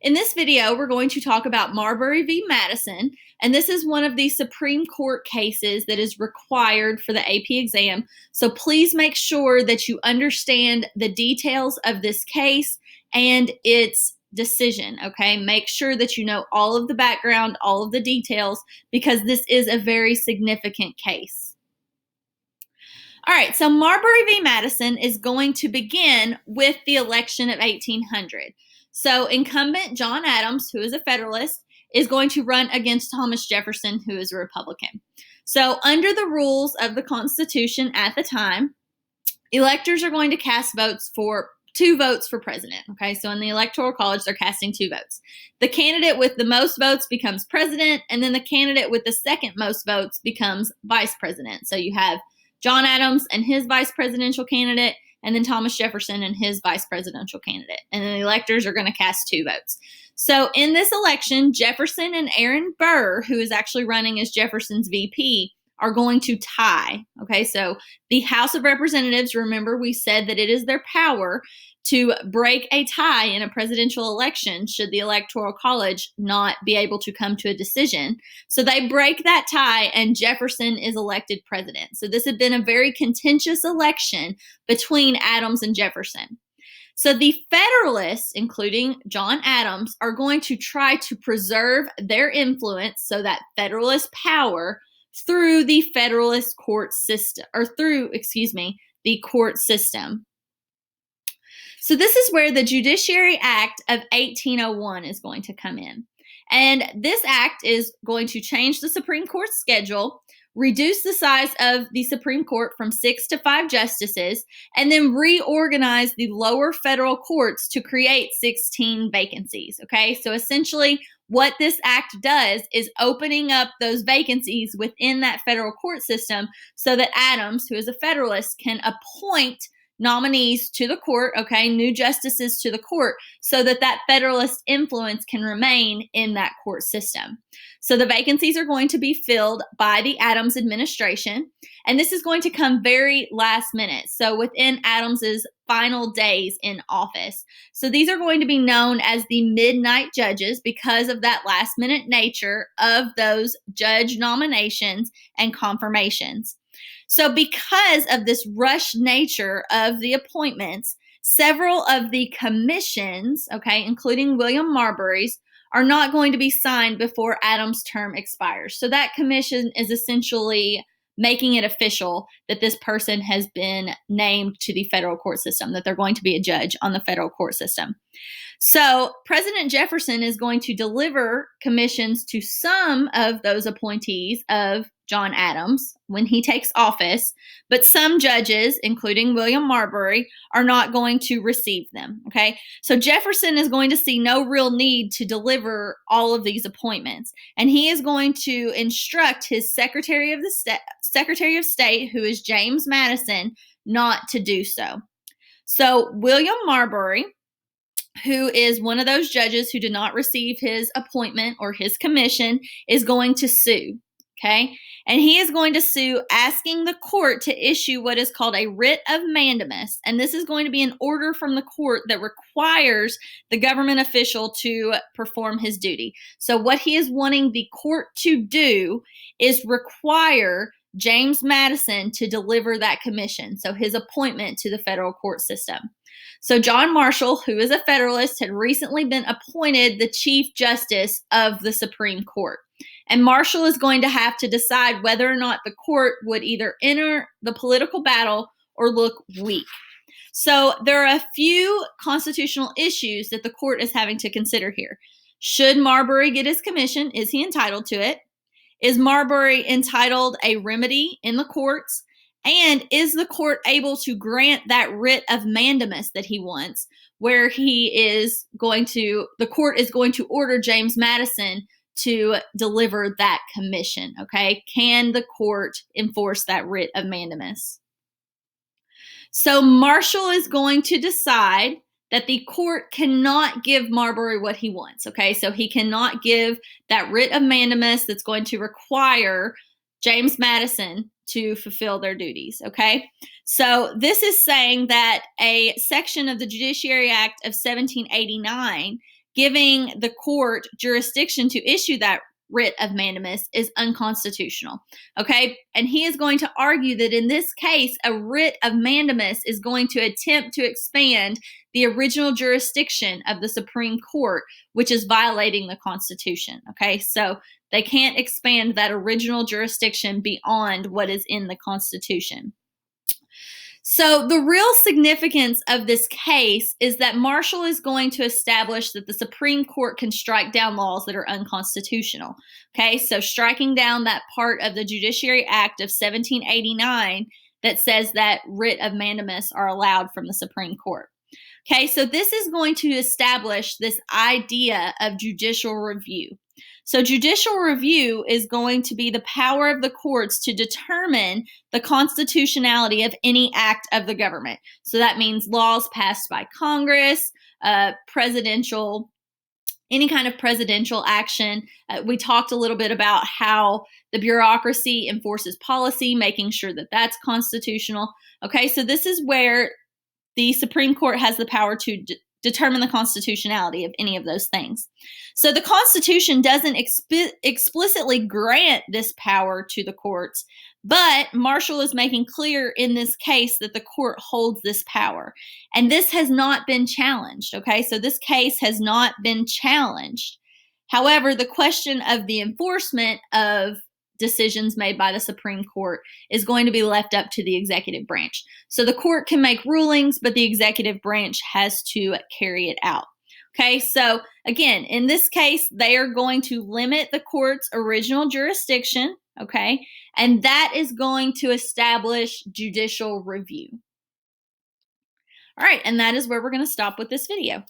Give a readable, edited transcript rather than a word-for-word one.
In this video, we're going to talk about Marbury v. Madison, and this is one of the Supreme Court cases that is required for the AP exam. So please make sure that you understand the details of this case and its decision, okay? Make sure that you know all of the background, all of the details, because this is a very significant case. All right, so Marbury v. Madison is going to begin with the election of 1800. So incumbent John Adams, who is a Federalist, is going to run against Thomas Jefferson, who is a Republican. So under the rules of the Constitution at the time, electors are going to cast two votes for president. Okay, so in the Electoral College, they're casting two votes. The candidate with the most votes becomes president, and then the candidate with the second most votes becomes vice president. So you have John Adams and his vice presidential candidate, and then Thomas Jefferson and his vice presidential candidate. And then the electors are going to cast two votes. So in this election, Jefferson and Aaron Burr, who is actually running as Jefferson's VP, are going to tie. Okay, so the House of Representatives, remember we said that it is their power to break a tie in a presidential election should the Electoral College not be able to come to a decision. So they break that tie and Jefferson is elected president. So this had been a very contentious election between Adams and Jefferson. So the Federalists, including John Adams, are going to try to preserve their influence, so that Federalist power, through the Federalist court system, the court system. So this is where the Judiciary Act of 1801 is going to come in. And this act is going to change the Supreme Court schedule, reduce the size of the Supreme Court from 6 to 5 justices, and then reorganize the lower federal courts to create 16 vacancies. Okay, so essentially what this act does is opening up those vacancies within that federal court system so that Adams, who is a Federalist, can appoint nominees to the court, okay, new justices to the court, so that that Federalist influence can remain in that court system. So the vacancies are going to be filled by the Adams administration, and this is going to come very last minute, so within Adams's final days in office. So these are going to be known as the midnight judges because of that last minute nature of those judge nominations and confirmations. So because of this rush nature of the appointments, several of the commissions, okay, including William Marbury's, are not going to be signed before Adams' term expires. So that commission is essentially making it official that this person has been named to the federal court system, that they're going to be a judge on the federal court system. So President Jefferson is going to deliver commissions to some of those appointees of John Adams when he takes office, but some judges, including William Marbury, are not going to receive them, okay? So Jefferson is going to see no real need to deliver all of these appointments, and he is going to instruct his Secretary of State, who is James Madison, not to do so. So William Marbury, who is one of those judges who did not receive his appointment or his commission, is going to sue. Okay, and he is going to sue asking the court to issue what is called a writ of mandamus. And this is going to be an order from the court that requires the government official to perform his duty. So what he is wanting the court to do is require James Madison to deliver that commission, so his appointment to the federal court system. So John Marshall, who is a Federalist, had recently been appointed the Chief Justice of the Supreme Court. And Marshall is going to have to decide whether or not the court would either enter the political battle or look weak. So there are a few constitutional issues that the court is having to consider here. Should Marbury get his commission? Is he entitled to it? Is Marbury entitled a remedy in the courts? And is the court able to grant that writ of mandamus that he wants, where the court is going to order James Madison to deliver that commission, okay? Can the court enforce that writ of mandamus? So Marshall is going to decide that the court cannot give Marbury what he wants, okay? So he cannot give that writ of mandamus that's going to require James Madison to fulfill their duties, okay? So this is saying that a section of the Judiciary Act of 1789 giving the court jurisdiction to issue that writ of mandamus is unconstitutional. Okay? And he is going to argue that in this case, a writ of mandamus is going to attempt to expand the original jurisdiction of the Supreme Court, which is violating the Constitution. Okay? So they can't expand that original jurisdiction beyond what is in the Constitution. So the real significance of this case is that Marshall is going to establish that the Supreme Court can strike down laws that are unconstitutional. Okay, so striking down that part of the Judiciary Act of 1789 that says that writ of mandamus are allowed from the Supreme Court. Okay, so this is going to establish this idea of judicial review. So judicial review is going to be the power of the courts to determine the constitutionality of any act of the government. So that means laws passed by Congress, presidential, any kind of presidential action. We talked a little bit about how the bureaucracy enforces policy, making sure that that's constitutional. Okay, so this is where the Supreme Court has the power to determine the constitutionality of any of those things. So the Constitution doesn't explicitly grant this power to the courts, but Marshall is making clear in this case that the court holds this power. And this has not been challenged, okay? So this case has not been challenged. However, the question of the enforcement of decisions made by the Supreme Court is going to be left up to the executive branch. So the court can make rulings, but the executive branch has to carry it out. Okay, so again, in this case, they are going to limit the court's original jurisdiction, okay, and that is going to establish judicial review. All right, and that is where we're going to stop with this video.